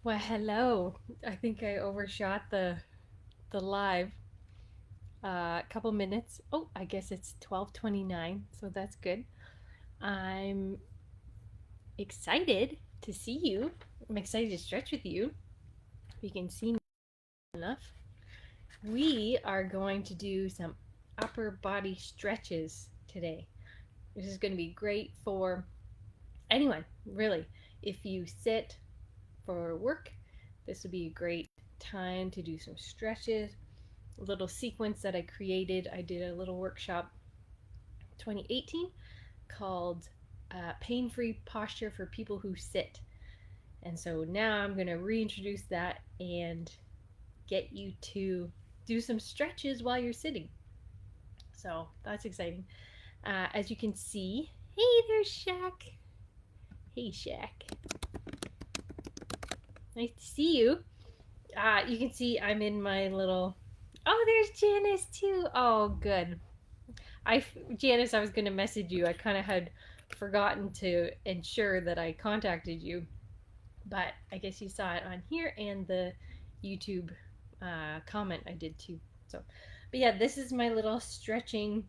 Well, hello. I think I overshot the live a couple minutes. Oh, I guess it's 12:29, so that's good. I'm excited to see you. I'm excited to stretch with you. If you can see me enough. We are going to do some upper body stretches today. This is going to be great for anyone, really. If you sit for work, this would be a great time to do some stretches. A little sequence that I created. I did a little workshop 2018 called Pain Free Posture for People Who Sit. And so now I'm going to reintroduce that and get you to do some stretches while you're sitting. So that's exciting. As you can see, hey, there's Shaq. Hey, Shaq. Nice to see you. You can see I'm in my little. Oh, there's Janice too. Oh, good. Janice, I was going to message you. I kind of had forgotten to ensure that I contacted you, but I guess you saw it on here and the YouTube comment I did too. So, but yeah, this is my little stretching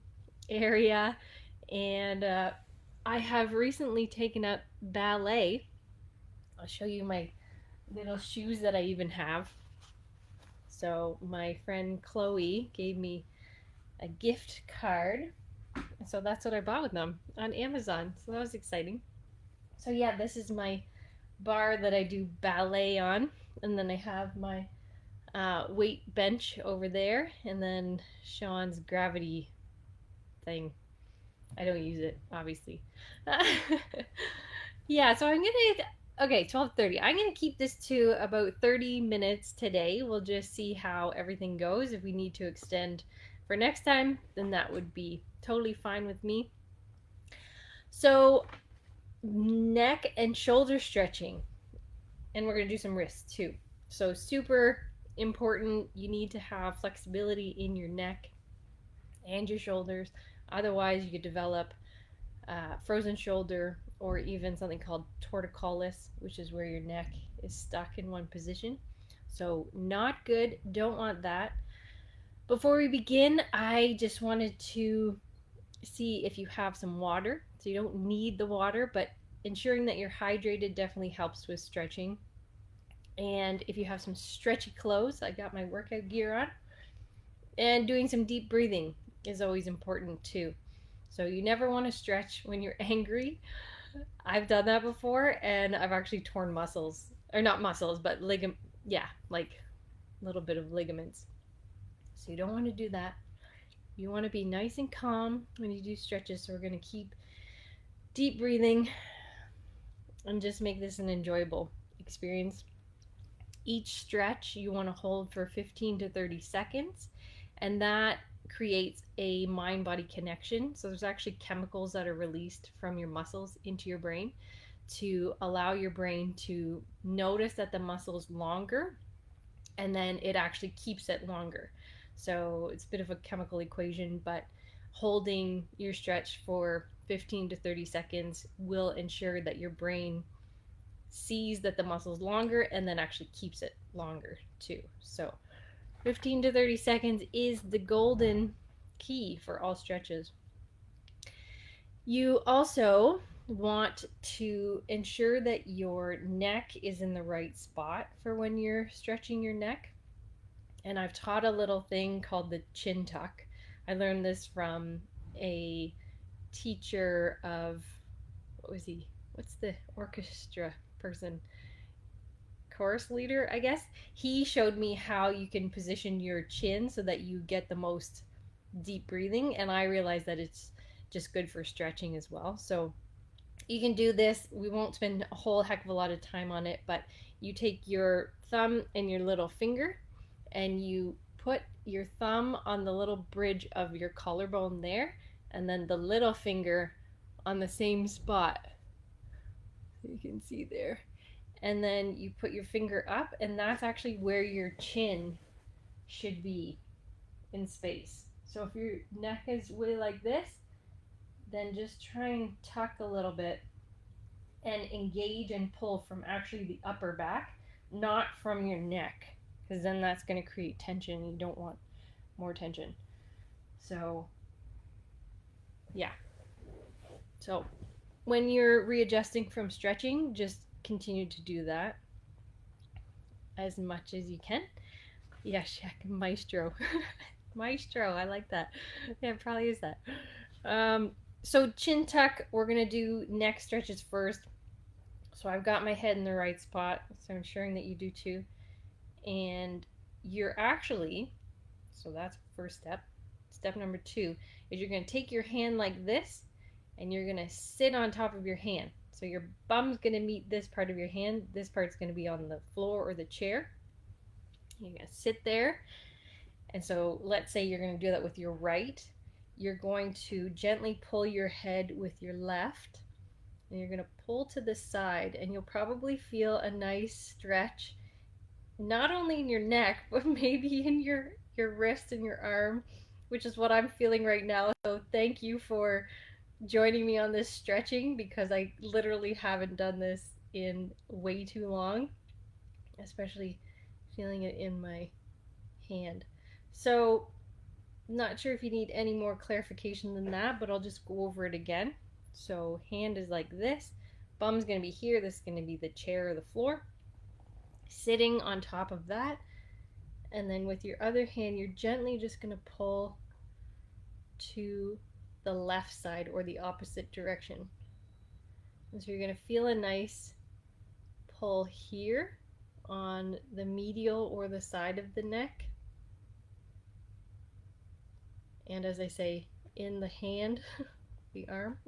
area, and I have recently taken up ballet. I'll show you my little shoes that I even have. So my friend Chloe gave me a gift card. So that's what I bought with them on Amazon. So that was exciting. So yeah, this is my bar that I do ballet on. And then I have my weight bench over there. And then Sean's gravity thing. I don't use it, obviously. Yeah, so I'm gonna okay, 12:30. I'm gonna keep this to about 30 minutes today. We'll just see how everything goes. If we need to extend for next time, then that would be totally fine with me. So, neck and shoulder stretching, and we're gonna do some wrists too. So, super important. You need to have flexibility in your neck and your shoulders. Otherwise, you could develop frozen shoulder or even something called torticollis, which is where your neck is stuck in one position. So, not good. Don't want that. Before we begin, I just wanted to see if you have some water. So, you don't need the water, but ensuring that you're hydrated definitely helps with stretching. And if you have some stretchy clothes, I got my workout gear on. And doing some deep breathing is always important too. So, you never want to stretch when you're angry. I've done that before and I've actually torn muscles. Or not muscles, but yeah, like a little bit of ligaments. So you don't want to do that. You want to be nice and calm when you do stretches. So we're going to keep deep breathing and just make this an enjoyable experience. Each stretch you want to hold for 15 to 30 seconds, and that creates a mind body connection. So there's actually chemicals that are released from your muscles into your brain to allow your brain to notice that the muscle is longer, and then it actually keeps it longer. So it's a bit of a chemical equation, but holding your stretch for 15 to 30 seconds will ensure that your brain sees that the muscle is longer and then actually keeps it longer too. So 15 to 30 seconds is the golden key for all stretches. You also want to ensure that your neck is in the right spot for when you're stretching your neck. And I've taught a little thing called the chin tuck. I learned this from a teacher of, what was he? What's the orchestra person? Chorus leader, I guess. He showed me how you can position your chin so that you get the most deep breathing, and I realized that it's just good for stretching as well. So you can do this. We won't spend a whole heck of a lot of time on it, but you take your thumb and your little finger and you put your thumb on the little bridge of your collarbone there, and then the little finger on the same spot. You can see there. And then you put your finger up, and that's actually where your chin should be in space. So if your neck is way like this, then just try and tuck a little bit and engage and pull from actually the upper back not from your neck, because then that's going to create tension. You don't want more tension. So, yeah. So, when you're readjusting from stretching, just continue to do that as much as you can. Yeah, check maestro. Maestro, I like that. Yeah, it probably is that. Um, so chin tuck, we're gonna do neck stretches first. So I've got my head in the right spot, so I'm ensuring that you do too. And you're actually, so that's first step. Step number two is you're gonna take your hand like this, and you're gonna sit on top of your hand. So your bum's gonna meet this part of your hand. This part's gonna be on the floor or the chair. You're gonna sit there. And so let's say you're going to do that with your right. You're going to gently pull your head with your left. And you're going to pull to the side. And you'll probably feel a nice stretch, not only in your neck, but maybe in your wrist and your arm, which is what I'm feeling right now. So thank you for joining me on this stretching, because I literally haven't done this in way too long, especially feeling it in my hand. So not sure if you need any more clarification than that, but I'll just go over it again. So hand is like this, bum's going to be here, this is going to be the chair or the floor, sitting on top of that, and then with your other hand you're gently just going to pull to the left side or the opposite direction. And so you're going to feel a nice pull here on the medial or the side of the neck, and as I say, in the hand, the arm.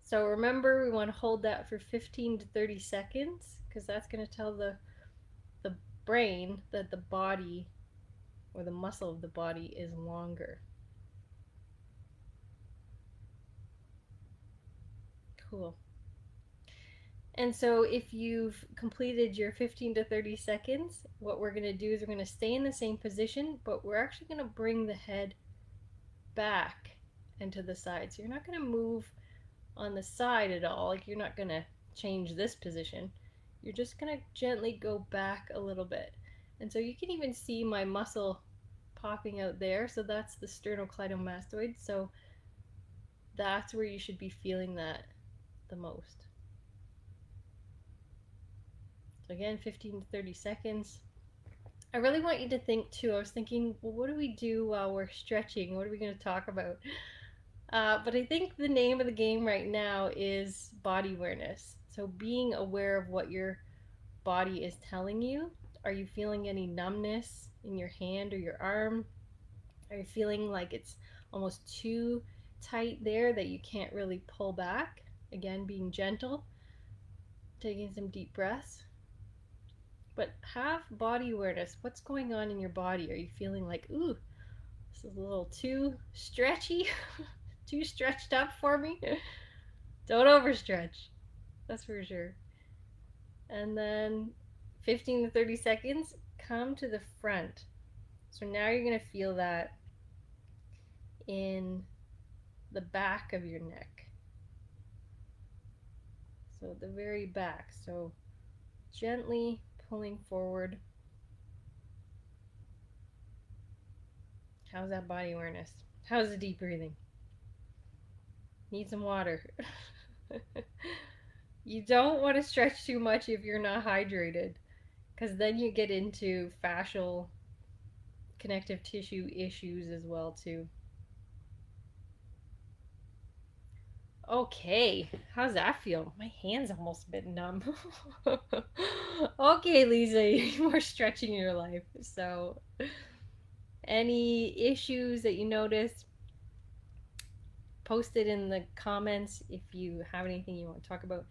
So remember, we want to hold that for 15 to 30 seconds, because that's going to tell the brain that the body or the muscle of the body is longer. Cool. And so if you've completed your 15 to 30 seconds, what we're going to do is we're going to stay in the same position, but we're actually going to bring the head back and to the side. So you're not going to move on the side at all. Like, you're not going to change this position. You're just going to gently go back a little bit. And so you can even see my muscle popping out there. So that's the sternocleidomastoid. So that's where you should be feeling that the most. So again, 15 to 30 seconds. I really want you to think too. I was thinking, well, what do we do while we're stretching? What are we going to talk about? But I think the name of the game right now is body awareness. So being aware of what your body is telling you. Are you feeling any numbness in your hand or your arm? Are you feeling like it's almost too tight there that you can't really pull back? Again, being gentle, taking some deep breaths. But have body awareness. What's going on in your body? Are you feeling like, ooh, this is a little too stretchy, too stretched up for me? Don't overstretch. That's for sure. And then 15 to 30 seconds, come to the front. So now you're going to feel that in the back of your neck. So the very back. So gently pulling forward. How's that body awareness? How's the deep breathing? Need some water. You don't want to stretch too much if you're not hydrated, because then you get into fascial connective tissue issues as well too. Okay, how's that feel? My hand's almost a bit numb. Okay, Lisa, more stretching in your life. So, any issues that you notice, post it in the comments if you have anything you want to talk about.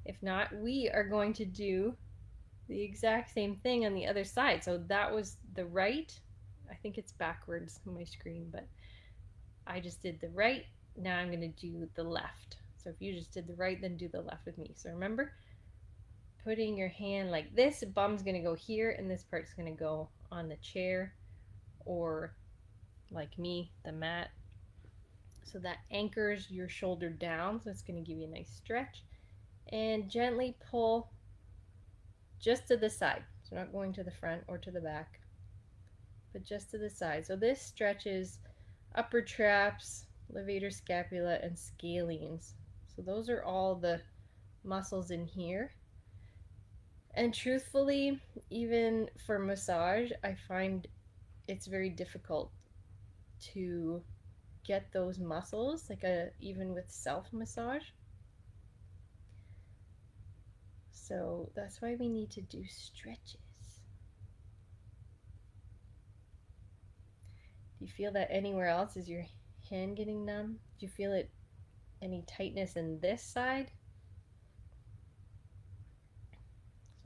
If not, we are going to do the exact same thing on the other side. So that was the right. I think it's backwards on my screen, but I just did the right. Now I'm going to do the left. So if you just did the right, then do the left with me. So remember, putting your hand like this, bum's going to go here, and this part's going to go on the chair, or like me, the mat. So that anchors your shoulder down, so it's going to give you a nice stretch. And gently pull just to the side. So not going to the front or to the back, but just to the side. So this stretches upper traps, levator scapula, and scalenes. So those are all the muscles in here. And truthfully, even for massage, I find it's very difficult to get those muscles, like even with self massage. So that's why we need to do stretches. Do you feel that anywhere else? Is your hand getting numb? Do you feel it, any tightness in this side?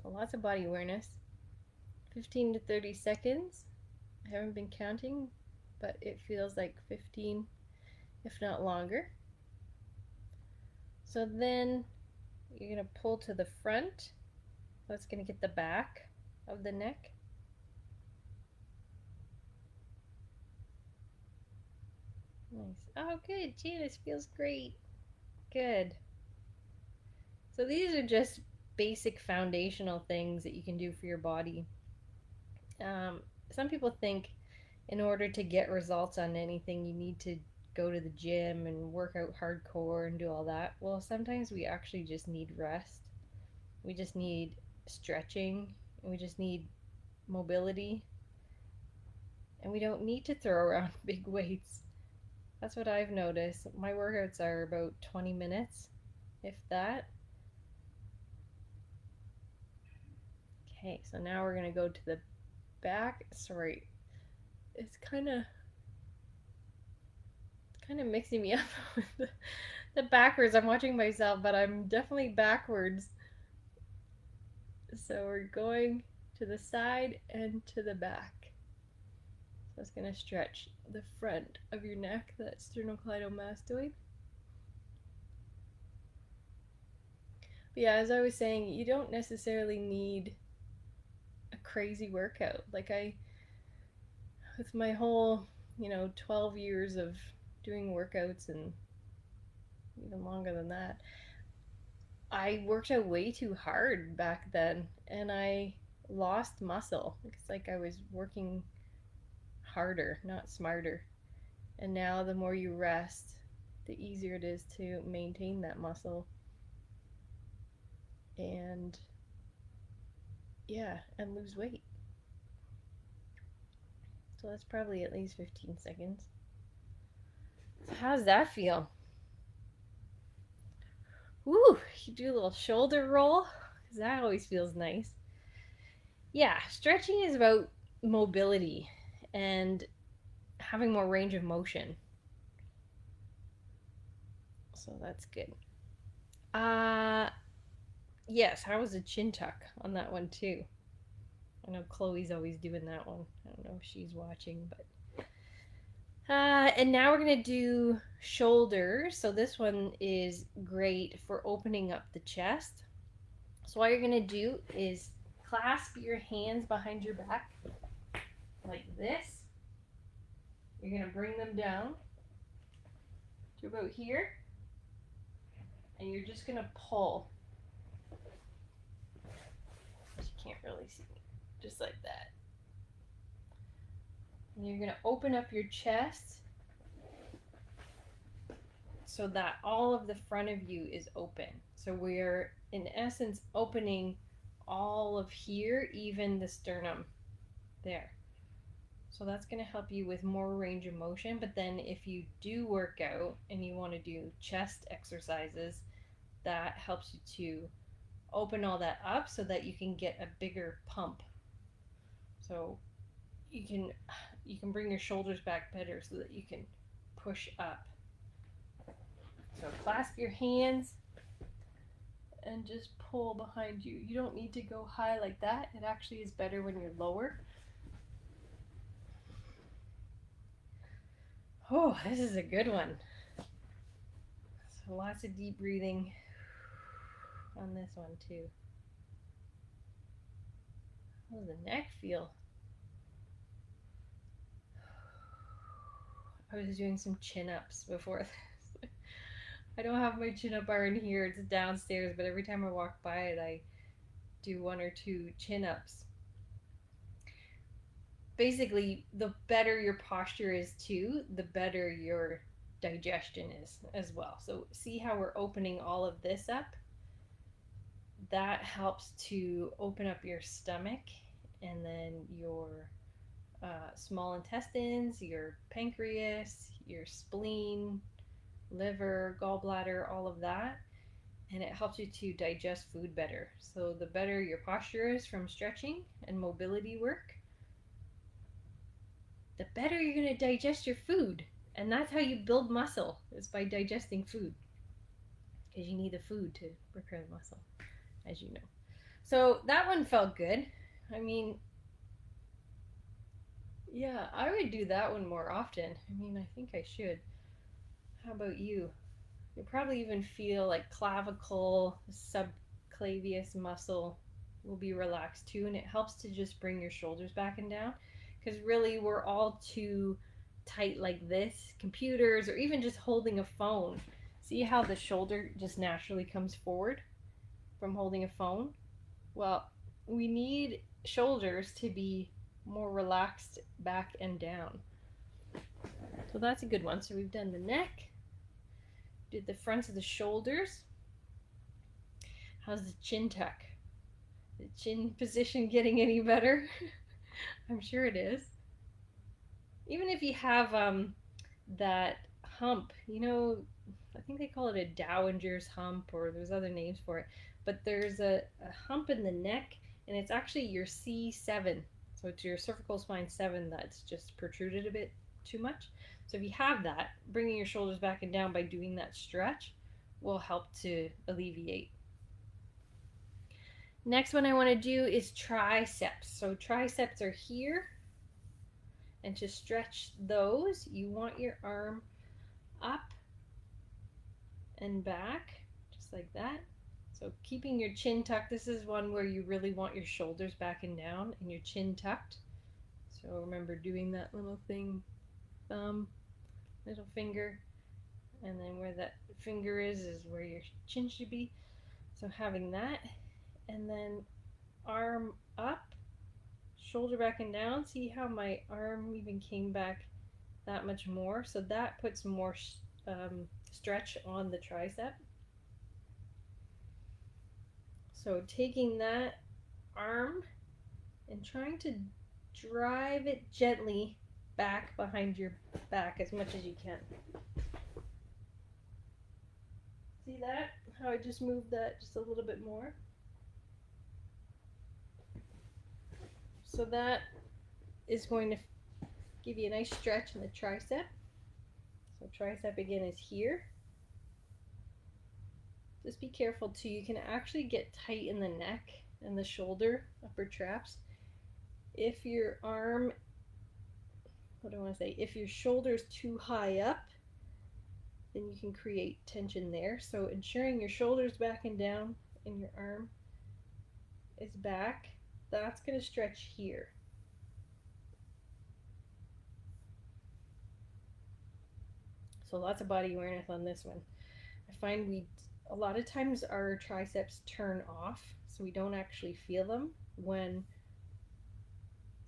So lots of body awareness. 15 to 30 seconds. I haven't been counting, but it feels like 15, if not longer. So then you're going to pull to the front. That's going to get the back of the neck. Nice. Oh, good. Janice feels great. Good. So these are just basic foundational things that you can do for your body. Some people think in order to get results on anything, you need to go to the gym and work out hardcore and do all that. Well, sometimes we actually just need rest. We just need stretching, and we just need mobility, and we don't need to throw around big weights. That's what I've noticed. My workouts are about 20 minutes, if that. Okay, so now we're going to go to the back. Sorry, it's kind of mixing me up with the backwards. I'm watching myself, but I'm definitely backwards. So we're going to the side and to the back. So it's going to stretch the front of your neck, that sternocleidomastoid. But yeah, as I was saying, you don't necessarily need a crazy workout. Like with my whole, 12 years of doing workouts and even longer than that, I worked out way too hard back then and I lost muscle. It's like I was working harder, not smarter. And now the more you rest, the easier it is to maintain that muscle. And yeah, and lose weight. So that's probably at least 15 seconds. So how does that feel? Woo, you do a little shoulder roll, because that always feels nice. Yeah, stretching is about mobility and having more range of motion. So that's good. Yes, how was the chin tuck on that one too? I know Chloe's always doing that one. I don't know if she's watching, but and now we're gonna do shoulders. So this one is great for opening up the chest. So what you're gonna do is clasp your hands behind your back like this. You're gonna bring them down to about here, and you're just gonna pull. You can't really see me. Just like that. And you're gonna open up your chest so that all of the front of you is open. So we're in essence opening all of here, even the sternum there. So that's going to help you with more range of motion. But then if you do work out and you want to do chest exercises, that helps you to open all that up so that you can get a bigger pump. So you can bring your shoulders back better so that you can push up. So clasp your hands and just pull behind you. You don't need to go high like that. It actually is better when you're lower. Oh, this is a good one. So lots of deep breathing on this one too. How does the neck feel? I was doing some chin-ups before this. I don't have my chin-up bar in here. It's downstairs, but every time I walk by it, I do 1 or 2 chin-ups. Basically, the better your posture is too, the better your digestion is as well. So see how we're opening all of this up? That helps to open up your stomach and then your small intestines, your pancreas, your spleen, liver, gallbladder, all of that. And it helps you to digest food better. So the better your posture is from stretching and mobility work, the better you're going to digest your food. And that's how you build muscle, is by digesting food. Because you need the food to repair the muscle, as you know. So that one felt good. I mean, yeah, I would do that one more often. I mean, I think I should. How about you? You'll probably even feel like clavicle, subclavius muscle will be relaxed too, and it helps to just bring your shoulders back and down, because really we're all too tight like this, computers or even just holding a phone. See how the shoulder just naturally comes forward from holding a phone? Well, we need shoulders to be more relaxed back and down. So that's a good one. So we've done the neck, did the fronts of the shoulders. How's the chin tuck? The chin position getting any better? I'm sure it is. Even if you have that hump, you know, I think they call it a Dowager's hump, or there's other names for it, but there's a hump in the neck, and it's actually your C7. So it's your cervical spine 7 that's just protruded a bit too much. So if you have that, bringing your shoulders back and down by doing that stretch will help to alleviate. Next one I want to do is triceps. So triceps are here, and to stretch those, you want your arm up and back, just like that. So keeping your chin tucked. This is one where you really want your shoulders back and down and your chin tucked. So remember doing that little thing, thumb, little finger, and then where that finger is where your chin should be. So having that, and then arm up, shoulder back and down. See how my arm even came back that much more? So that puts more stretch on the tricep. So taking that arm and trying to drive it gently back behind your back as much as you can. See that? How I just moved that just a little bit more? So that is going to give you a nice stretch in the tricep. So tricep again is here. Just be careful too. You can actually get tight in the neck and the shoulder, upper traps. If your arm, what do I want to say? If your shoulder is too high up, then you can create tension there. So ensuring your shoulder's back and down and your arm is back, that's going to stretch here. So lots of body awareness on this one. I find a lot of times our triceps turn off, so we don't actually feel them when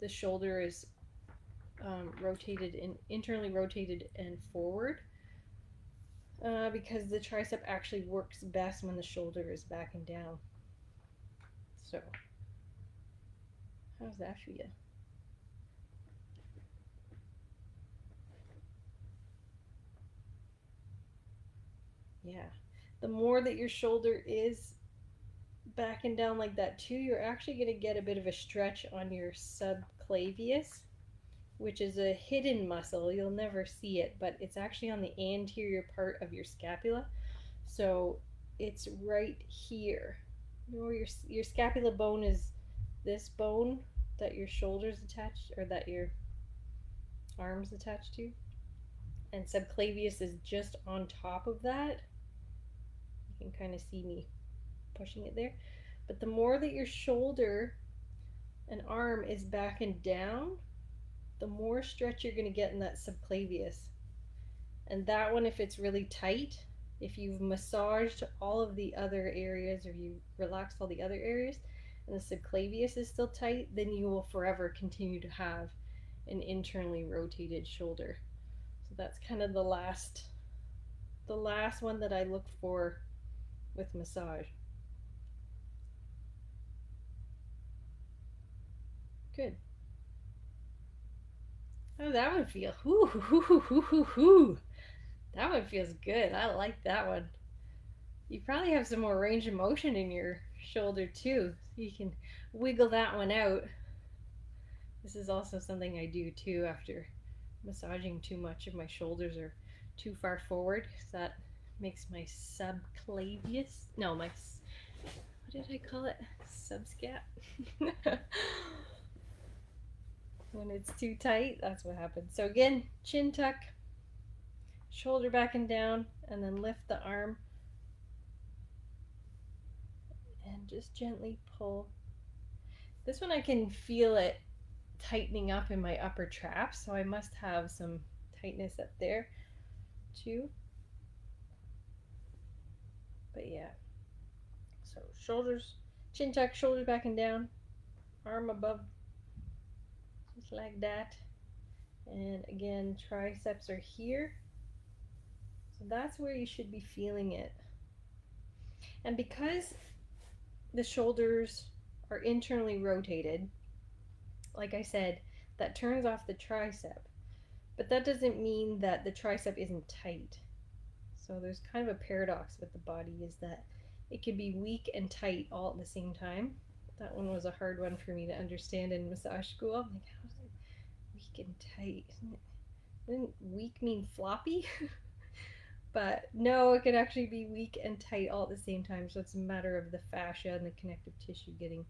the shoulder is rotated and internally rotated and forward, because the tricep actually works best when the shoulder is back and down. So how's that for you? Yeah, the more that your shoulder is back and down like that too, you're actually going to get a bit of a stretch on your subclavius, which is a hidden muscle. You'll never see it, but it's actually on the anterior part of your scapula. So it's right here. You know, your scapula bone is this bone that your shoulder's attached, or that your arm's attached to, and subclavius is just on top of that. You can kind of see me pushing it there. But the more that your shoulder and arm is back and down, the more stretch you're going to get in that subclavius. And that one, if it's really tight, if you've massaged all of the other areas or you relaxed all the other areas, and the subclavius is still tight, then you will forever continue to have an internally rotated shoulder. So that's kind of the last one that I look for with massage. Good. How does that one feel? Ooh, hoo, hoo, hoo, hoo, hoo. That one feels good. I like that one. You probably have some more range of motion in your shoulder too. So you can wiggle that one out. This is also something I do too after massaging too much if my shoulders are too far forward. So that makes my subclavius, no, my, what did I call it? Subscat? When it's too tight, that's what happens. So again, chin tuck, shoulder back and down, and then lift the arm and just gently pull. This one I can feel it tightening up in my upper traps, so I must have some tightness up there too. But yeah, so shoulders, chin tuck, shoulders back and down, arm above, just like that. And again, triceps are here, so that's where you should be feeling it. And because the shoulders are internally rotated, like I said, that turns off the tricep, but that doesn't mean that the tricep isn't tight. So there's kind of a paradox with the body, is that it can be weak and tight all at the same time. That one was a hard one for me to understand in massage school. I'm like, how is it weak and tight? Didn't weak mean floppy? But no, it can actually be weak and tight all at the same time. So it's a matter of the fascia and the connective tissue getting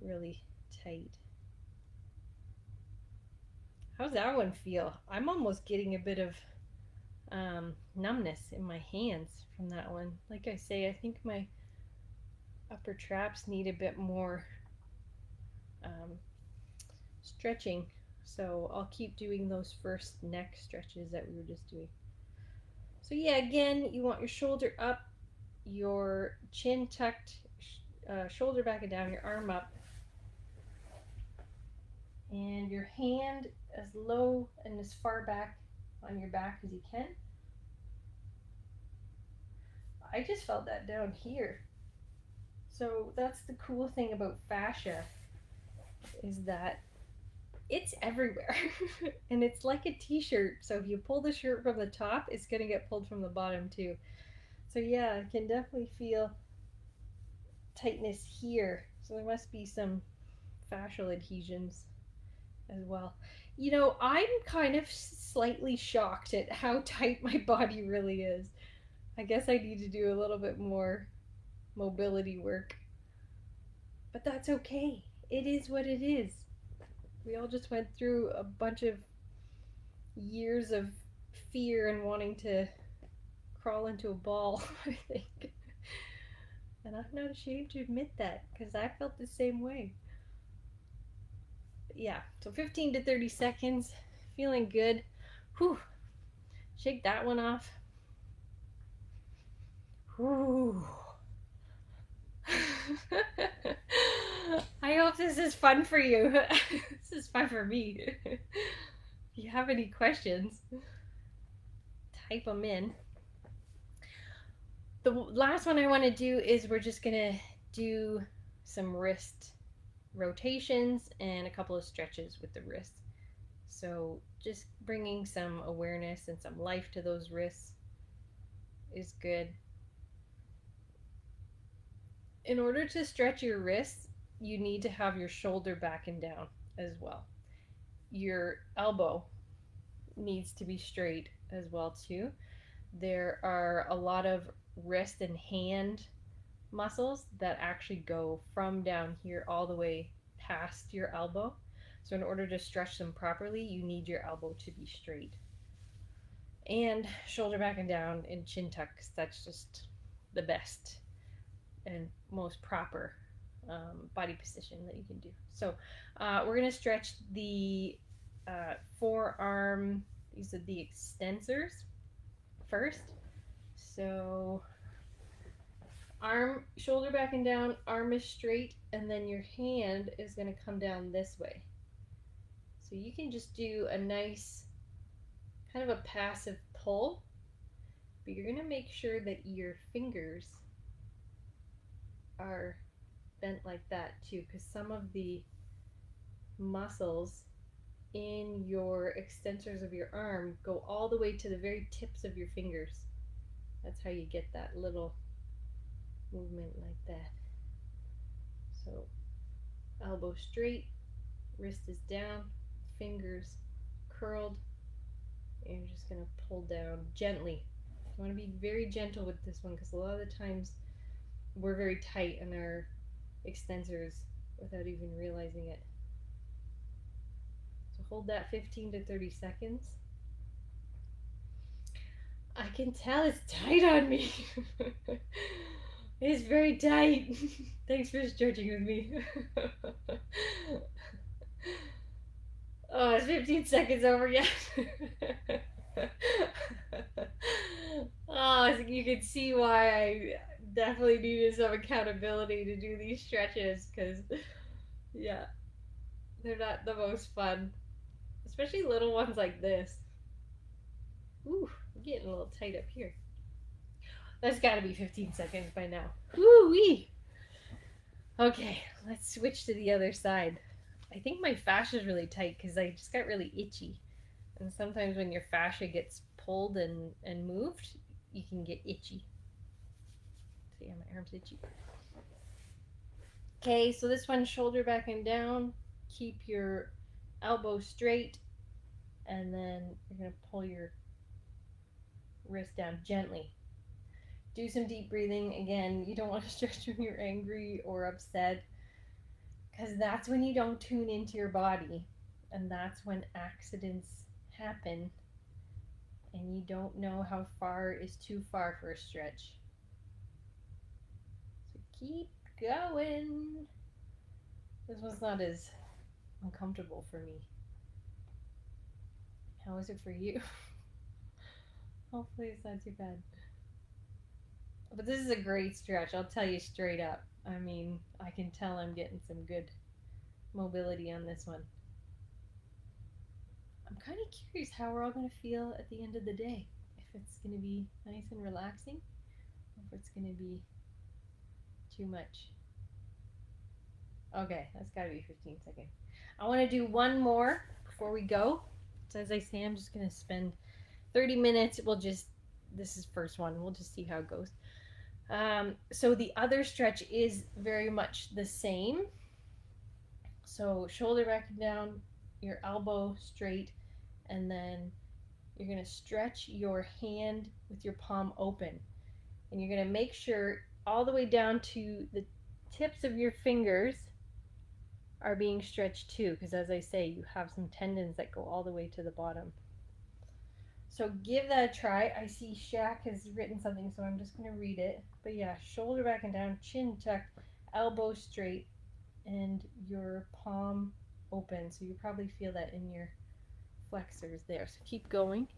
really tight. How's that one feel? I'm almost getting a bit of numbness in my hands from that one. Like I say, I think my upper traps need a bit more stretching. So I'll keep doing those first neck stretches that we were just doing. So yeah, again, you want your shoulder up, your chin tucked, shoulder back and down, your arm up, and your hand as low and as far back on your back as you can. I just felt that down here. So that's the cool thing about fascia, is that it's everywhere. And it's like a t-shirt, so if you pull the shirt from the top, it's going to get pulled from the bottom too. So yeah, I can definitely feel tightness here. So there must be some fascial adhesions as well. You know, I'm kind of slightly shocked at how tight my body really is. I guess I need to do a little bit more mobility work. But that's okay. It is what it is. We all just went through a bunch of years of fear and wanting to crawl into a ball, I think. And I'm not ashamed to admit that, because I felt the same way. But yeah, so 15 to 30 seconds, feeling good. Whew. Shake that one off. Whew. I hope this is fun for you. This is fun for me. If you have any questions, type them in. The last one I want to do is we're just going to do some wrist rotations and a couple of stretches with the wrists. So just bringing some awareness and some life to those wrists is good. In order to stretch your wrists, you need to have your shoulder back and down as well. Your elbow needs to be straight as well too. There are a lot of wrist and hand muscles that actually go from down here all the way past your elbow. So in order to stretch them properly, you need your elbow to be straight. And shoulder back and down and chin tucks, that's just the best and most proper body position that you can do. So we're going to stretch the forearm, these are the extensors first. So Arm, shoulder back and down, arm is straight, and then your hand is going to come down this way. So you can just do a nice kind of a passive pull, but you're going to make sure that your fingers are bent like that too, because some of the muscles in your extensors of your arm go all the way to the very tips of your fingers. That's how you get that little movement like that. So elbow straight, wrist is down, fingers curled, and you're just going to pull down gently. You want to be very gentle with this one because a lot of the times we're very tight in our extensors without even realizing it. So hold that 15 to 30 seconds. I can tell it's tight on me. It's very tight. Thanks for stretching with me. Oh, it's 15 seconds over yet. Oh, you can see why I definitely needed some accountability to do these stretches because, yeah, they're not the most fun, especially little ones like this. Ooh, I'm getting a little tight up here. That's got to be 15 seconds by now. Woo wee. Okay, let's switch to the other side. I think my fascia is really tight because I just got really itchy. And sometimes when your fascia gets pulled and moved, you can get itchy. So yeah, my arm's itchy. Okay, so this one, shoulder back and down. Keep your elbow straight, and then you're going to pull your wrist down gently. Do some deep breathing. Again, you don't want to stretch when you're angry or upset because that's when you don't tune into your body, and that's when accidents happen and you don't know how far is too far for a stretch. So keep going. This one's not as uncomfortable for me. How is it for you? Hopefully it's not too bad. But this is a great stretch, I'll tell you straight up. I mean, I can tell I'm getting some good mobility on this one. I'm kind of curious how we're all going to feel at the end of the day. If it's going to be nice and relaxing, or if it's going to be too much. Okay, that's got to be 15 seconds. I want to do one more before we go. So as I say, I'm just going to spend 30 minutes. This is first one. We'll just see how it goes. So the other stretch is very much the same. So shoulder back and down, your elbow straight, and then you're going to stretch your hand with your palm open. And you're going to make sure all the way down to the tips of your fingers are being stretched too, because as I say, you have some tendons that go all the way to the bottom. So give that a try. I see Shaq has written something, so I'm just going to read it. But yeah, shoulder back and down, chin tucked, elbow straight, and your palm open. So you probably feel that in your flexors there. So keep going.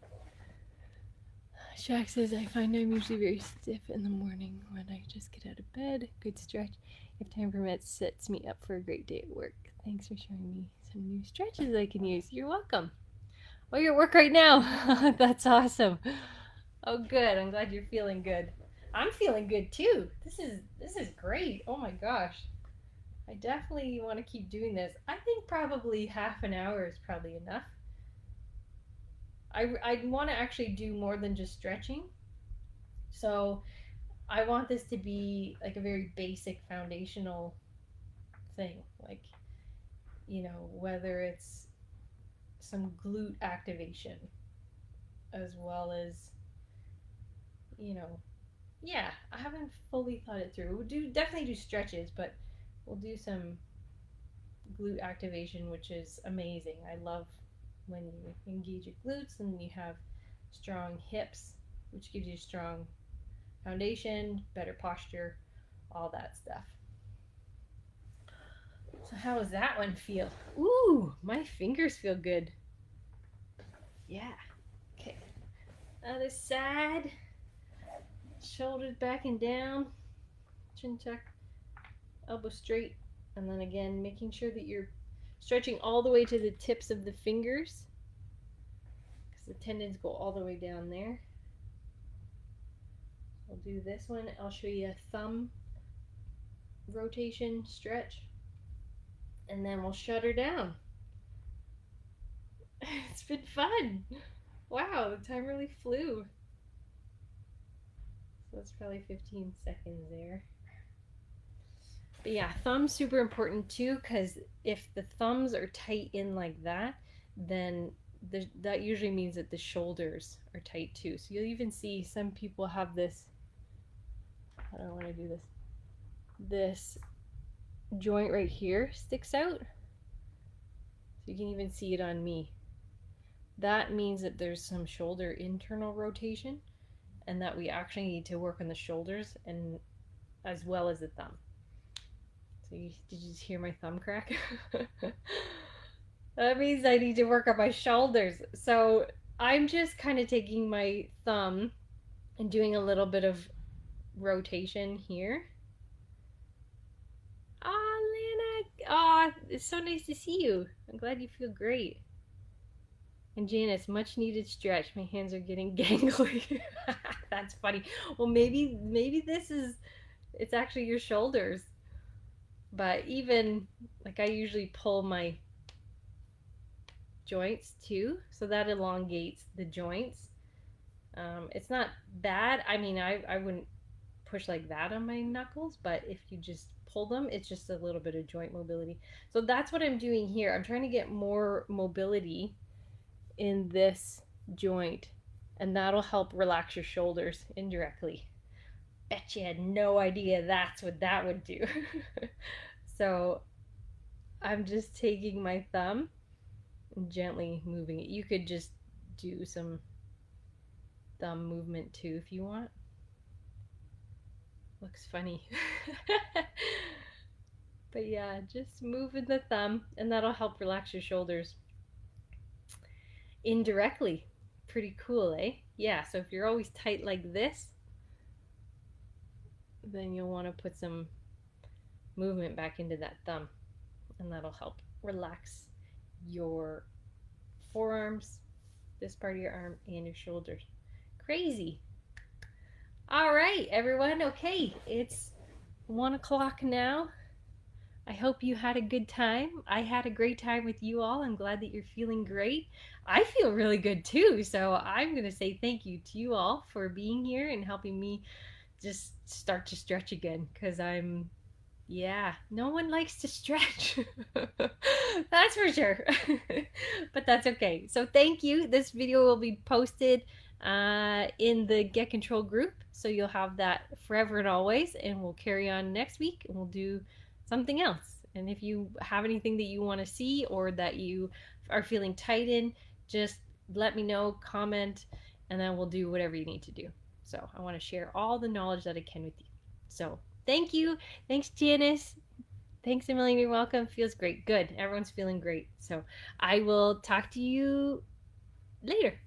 Shaq says, I find I'm usually very stiff in the morning when I just get out of bed. Good stretch. If time permits, sets me up for a great day at work. Thanks for showing me some new stretches I can use. You're welcome. Oh, you're at work right now. That's awesome. Oh, good. I'm glad you're feeling good. I'm feeling good too. This is great. Oh my gosh. I definitely want to keep doing this. I think probably half an hour is probably enough. I want to actually do more than just stretching. So I want this to be like a very basic foundational thing. Like, whether it's some glute activation as well as, yeah, I haven't fully thought it through. We'll definitely do stretches, but we'll do some glute activation, which is amazing. I love when you engage your glutes and you have strong hips, which gives you strong foundation, better posture, all that stuff. So how does that one feel? Ooh, my fingers feel good. Yeah. Okay. Other side. Shoulders back and down. chin tuck, elbow straight, and then again making sure that you're stretching all the way to the tips of the fingers because the tendons go all the way down there. I'll do this one. I'll show you a thumb rotation stretch, and then we'll shut her down. It's been fun. Wow, the time really flew. So that's probably 15 seconds there. But yeah, thumbs super important too, because if the thumbs are tight in like that, then that usually means that the shoulders are tight too. So you'll even see some people have this, I don't want to do this, this joint right here sticks out. So you can even see it on me. That means that there's some shoulder internal rotation and that we actually need to work on the shoulders and as well as the thumb. So did you just hear my thumb crack? That means I need to work on my shoulders. So I'm just kind of taking my thumb and doing a little bit of rotation here. Lana, it's so nice to see you. I'm glad you feel great. And Janice, much needed stretch. My hands are getting gangly. That's funny. Well, maybe it's actually your shoulders. But even like I usually pull my joints too, so that elongates the joints. It's not bad. I mean, I wouldn't push like that on my knuckles, but if you just pull them, it's just a little bit of joint mobility. So that's what I'm doing here. I'm trying to get more mobility in this joint, and that'll help relax your shoulders indirectly. Bet you had no idea that's what that would do. So I'm just taking my thumb and gently moving it. You could just do some thumb movement too if you want. Looks funny. But yeah, just moving the thumb and that'll help relax your shoulders indirectly. Pretty cool, eh? Yeah, so if you're always tight like this, then you'll want to put some movement back into that thumb, and that'll help relax your forearms, this part of your arm, and your shoulders. Crazy. All right, everyone. Okay, it's 1 o'clock now. I hope you had a good time. I had a great time with you all. I'm glad that you're feeling great. I feel really good too. So I'm going to say thank you to you all for being here and helping me just start to stretch again, because no one likes to stretch. That's for sure. But that's okay. So thank you. This video will be posted in the Get Control group, so you'll have that forever and always, and we'll carry on next week and we'll do something else. And if you have anything that you want to see or that you are feeling tight in, just let me know, comment, and then we'll do whatever you need to do. So I want to share all the knowledge that I can with you. So thank you. Thanks, Janice. Thanks a million. You're welcome. Feels great. Good. Everyone's feeling great. So I will talk to you later.